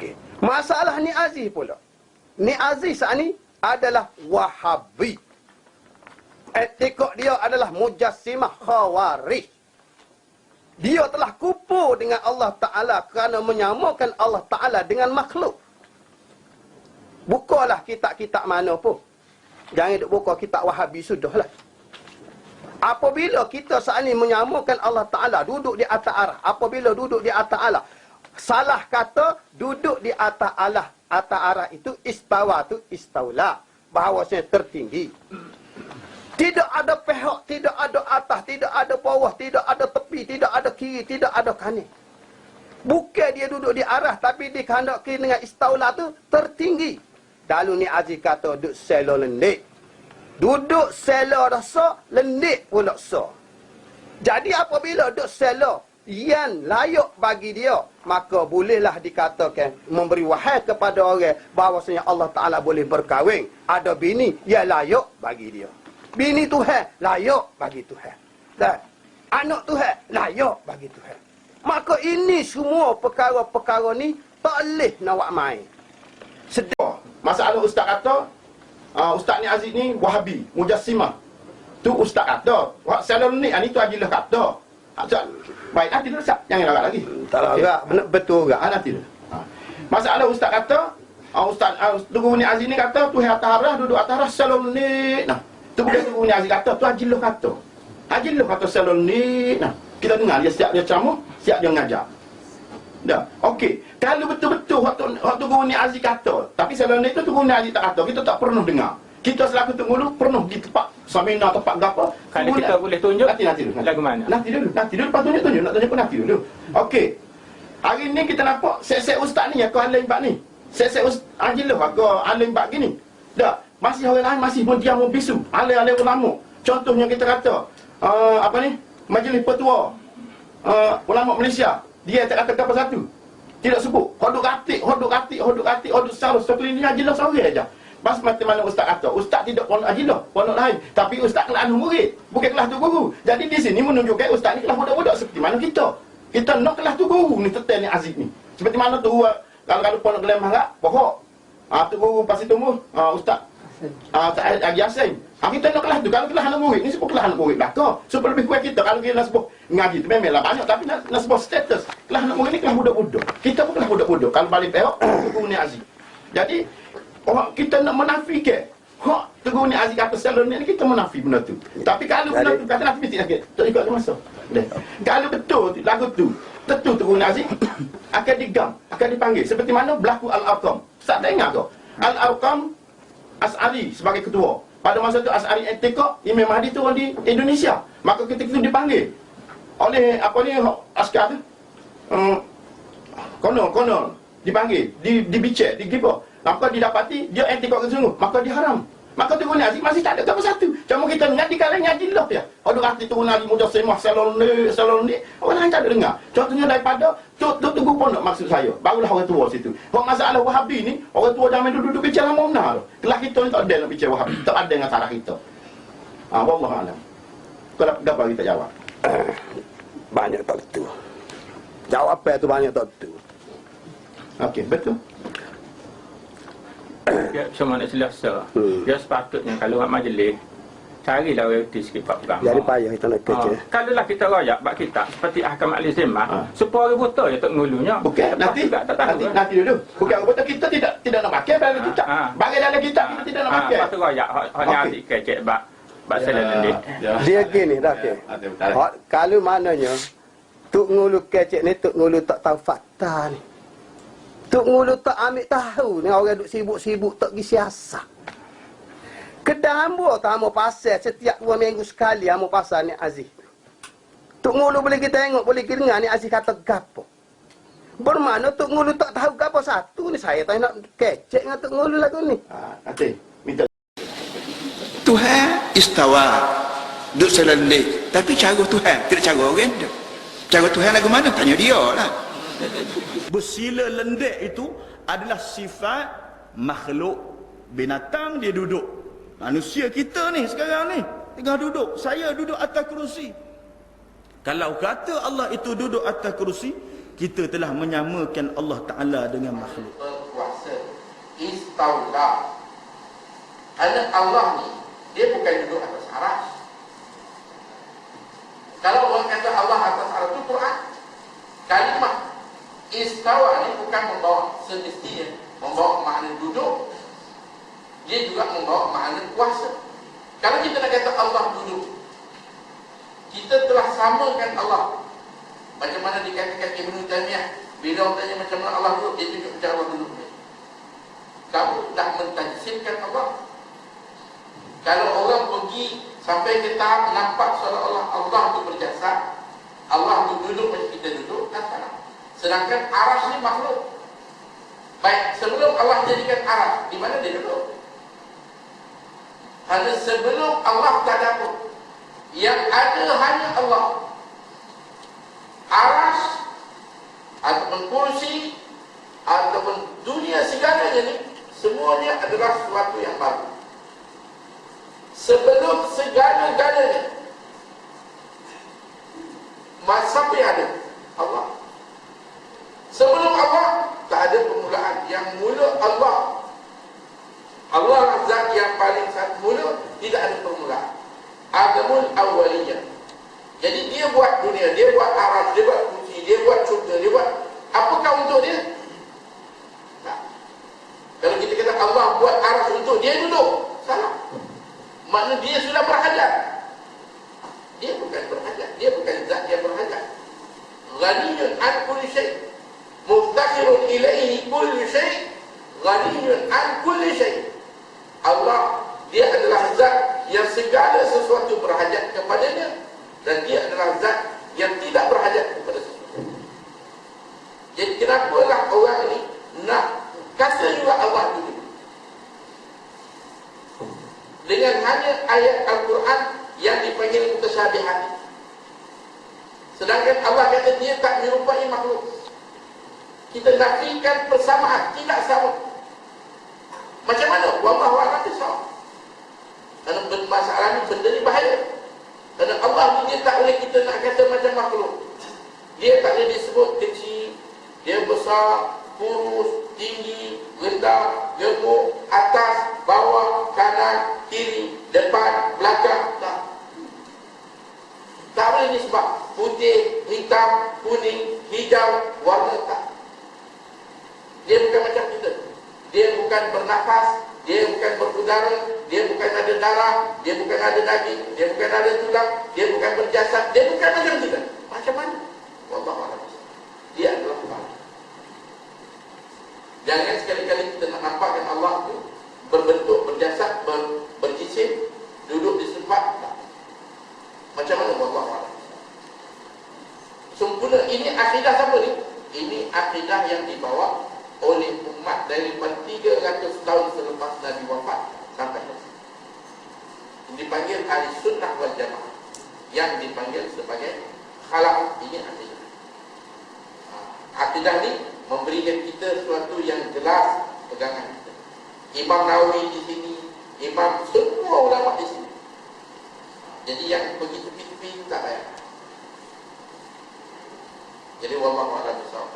Okey. Masalah ni Aziz pula. Ni Aziz saat ni adalah Wahabi. Etikot dia adalah Mujassimah Khawarij. Dia telah kufur dengan Allah Ta'ala kerana menyamakan Allah Ta'ala dengan makhluk. Bukalah kitab-kitab mana pun. Jangan duk buka kitab Wahabi, sudahlah. Apabila kita saat ini menyamakan Allah Ta'ala, duduk di atas arah. Apabila duduk di atas arah, salah kata duduk di atas arah itu istawa tu istaula. Bahawasanya tertinggi. Tidak ada pihak, tidak ada atas, tidak ada bawah, tidak ada tepi, tidak ada kiri, tidak ada kanan. Bukan dia duduk di arah, tapi dikehendaki dengan istaula tu tertinggi. Lalu ni Aziz kata duduk selo lendik. Duduk selo rasa, lendik pula so. Jadi apabila duduk selo yang layak bagi dia, maka bolehlah dikatakan memberi wahai kepada orang bahawasanya Allah Ta'ala boleh berkahwin. Ada bini yang layak bagi dia. Bini Tuhan layak bagi Tuhan. Dan anak Tuhan layak bagi Tuhan. Maka ini semua perkara-perkara ni tak boleh nak buat main. Sedih. Masalah ustaz kata, ustaz ni Aziz ni Wahabi, Mujassimah. Tu ustaz kata. Wak salon ni tu Ajilah kata. Baik, nanti dulu Ustaz. Jangan larat lagi. Tak larat, betul juga. Nanti dulu. Masalah ustaz kata, ustaz Tugu ni Aziz ni kata Tuhan atas arah, duduk atas arah salon ni. Nah, tu bukan Tugu ni Aziz kata, tu Ajilah kata. Ajilah kata salon ni. Nah, kita dengar dia siap dia ceramah, siap dia mengajar. Dah. Okey. Kalau betul-betul waktu Tugu ni Aziz kata, tapi salon ni tu Tugu ni Aziz tak kata, kita tak pernah dengar. Kita selaku Tengulu pernah di tempat seminar, tempat gapo. Kalau kita boleh tunjuk nanti dulu. lagu mana? Nanti dulu lepas tunjuk. Nak tunjuk pun nanti dulu. Okey. Hari ni kita nampak set-set ustaz ni aku alim bab ni. Set-set Ajilah aku alim bab gini. Dah, masih orang lain masih pun diam bisu. Alim-alim ulama. Contohnya kita kata apa ni? Majlis Petua ulama Malaysia. Dia tak kata apa satu. Tidak sebut. Hodok katik, hodok sarus sekeliling Ajilah seorang aja. Bas mana ustaz kata, ustaz tidak pondok Ajilah, pondok lain, tapi ustaz kelas murid, bukan kelas tu guru. Jadi di sini menunjukkan ustaz ni kelas budak-budak seperti mana kita. Kita nak kelas tu guru ni, tetel ni Aziz ni. Seperti mana tu kalau pondok Glam Harap, pokok. Tu guru pasti tumbuh ustaz Sa'id Yasin. Kita nak kelas tu, kalau kelas anak murid ni sebut kelas anak murid belaka. Supaya lebih kuat kita, kalau kita nak sebut ngaji tu memanglah banyak, tapi nak sebut status. Kelas anak murid ni kelas budak-budak. Kita pun kelas budak-budak. Kalau balik perak, guru ni Aziz. Jadi kita nak menafikan hak Teguh ni Aziz kata salon ni, kita menafi benda tu. Tapi kalau benda tu kata nafi sikit sikit, tak ikut masa. Kalau betul lagu tu tentu Teguh ni Aziz akan digam, akan dipanggil seperti mana berlaku Al-Arqam. Tak dengar ke? Al-Arqam As'ari sebagai ketua. Pada masa tu As'ari Etikot, Imam Mahdi turun di Indonesia. Maka ketika itu dipanggil oleh apa ni askar tu. Konon dipanggil, dibicek, digibah. Maka didapati dia etikot sungguh, maka diharam. Maka Tugu ni Aziz masih tak ada apa satu. Cuma kita dengar di kalangan Ajilah ya. Ada arti Tugu ni Mujassimah salon ni, orang lain tak ada dengar. Contohnya daripada Tugu Pondok maksud saya. Barulah orang tua situ. Kalau masalah Wahabi ni, orang tua zaman duduk bicara mana tu. Kelas kita ni tak ada nak bicara Wahabi, tak ada dengan cara kita. Wallahu a'lam. Kalau dapat kita jawab. Banyak tak betul. Jawapan tu banyak tak betul. Okey, betul. Dia macam mana selesa. Dia sepatutnya kalau buat majlis, carilah reti sikit pak pegang. Jadi payah kita nak kerja. Kalau lah kita royak bab kitab seperti Ahkam Al-Zimah, supaya orang buta je tak ngulunya. Bukan, nanti dulu. Bukan orang buta, kita tidak nak pakai dalam kitab. Bagi dalam kitab kita tidak nak pakai. Lepas tu royak hak nyari kecek bab salah lendik. Dia gini dah ke. Kalau maknanya Tok Ngulu kecek ni, Tok Ngulu tak tahu fakta ni. Tok Ngulu tak ambil tahu ni, orang duk sibuk-sibuk tak pergi siasat. Kedah hamba tak hamba pasal setiap 2 minggu sekali hamba pasal ni Aziz. Tok Ngulu boleh kita tengok, boleh kita dengar ni Aziz kata gapo. Bermakna Tok Ngulu tak tahu gapo satu ni, saya tak nak kecek dengan Tok Ngulu lagu ni. Nanti minta. Tuhan istawa duduk selelek, tapi cara Tuhan tidak cara orang tu. Cara Tuhan lagu mana? Tanya dia lah. Bersila lendek itu adalah sifat makhluk binatang. Dia duduk. Manusia kita ni sekarang ni tengah duduk. Saya duduk atas kerusi. Kalau kata Allah itu duduk atas kerusi, kita telah menyamakan Allah Ta'ala dengan makhluk. Berkuasa. Istaulah. Kerana Allah ni, dia bukan duduk atas arasy. Kalau orang kata Allah atas arasy itu Quran. Kalimah istawa ni bukan membawa semestinya membawa makna duduk, dia juga membawa makna kuasa. Kalau kita nak kata Allah duduk, kita telah samakan Allah. Macam mana dikatakan Ibnu Taimiyah, bila orang tanya macam mana Allah duduk, dia tunjuk macam Allah duduk. Kamu dah mentajsimkan Allah. Kalau orang pergi sampai ke tahap nampak seolah-olah Allah itu berjasad, Allah itu duduk macam kita duduk, tak salah. Sedangkan arasy ni makhluk. Baik, sebelum Allah jadikan arasy, di mana dia duduk? Kerana sebelum Allah tak ada pun, yang ada hanya Allah. Arasy ataupun kursi ataupun dunia segalanya ni, semuanya adalah sesuatu yang baru. Sebelum segala-galanya, siapa yang ada? Allah. Sebelum Allah, tak ada permulaan. Yang mula Allah. Allah lah zat yang paling mula, tidak ada permulaan. Adamul awaliyah. Jadi dia buat dunia, dia buat arasy, dia buat kursi, dia buat syurga, dia buat apakah untuk dia? Tak. Kalau kita kata Allah buat arasy untuk dia duduk, salah. Makna dia sudah berhajat. Dia bukan berhajat, dia bukan zat yang berhajat. Ghaniyun an kulli syai', muftakhirun ilaihi kulli syai', ghaniyun an kulli syai'. Allah, dia adalah zat yang segala sesuatu berhajat kepadanya, dan dia adalah zat yang tidak berhajat kepada sesuatu. Jadi kenapalah orang ini nak kata juga Allah duduk dengan hanya ayat Al-Quran yang dipanggil mutasyabihat. Sedangkan Allah kata dia tak menyerupai makhluk. Kita nafikan persamaan, tidak sama. Macam mana? Wallahu a'lam bishawab. Kerana masalah ni benda ni bahaya. Kerana Allah ni dia tak boleh kita nak kata macam makhluk. Dia tak boleh disebut kecil, dia besar, kurus, tinggi, rendah, gemuk, atas, bawah, kanan, kiri, depan, belakang. Tak boleh disebut putih, hitam, kuning, hijau, warna tak. Dia bukan macam kita. Dia bukan bernafas, dia bukan berudara, dia bukan ada darah, dia bukan ada daging, dia bukan ada tulang, dia bukan berjasad, dia bukan macam kita. Macam mana? Wallahu a'lam. Dia adalah Allah. Jangan sekali-kali kita nak nampakkan Allah itu berbentuk, berjasad, berjisim, duduk di tempat. Macam mana? Wallahu a'lam. Sempurna. Ini akidah siapa ni? Ini akidah yang dibawa oleh umat daripada 300 tahun selepas Nabi wafat sampai sekarang. Dipanggil ahli sunnah wal jamaah, yang dipanggil sebagai khalaf. Ini akidah. Akidah ni memberikan kita sesuatu yang jelas pegangan kita. Imam Nawawi di sini, imam semua ulama di sini. Jadi yang pergi tepi-tepi tak payah. Jadi wallahu a'lam bishawab.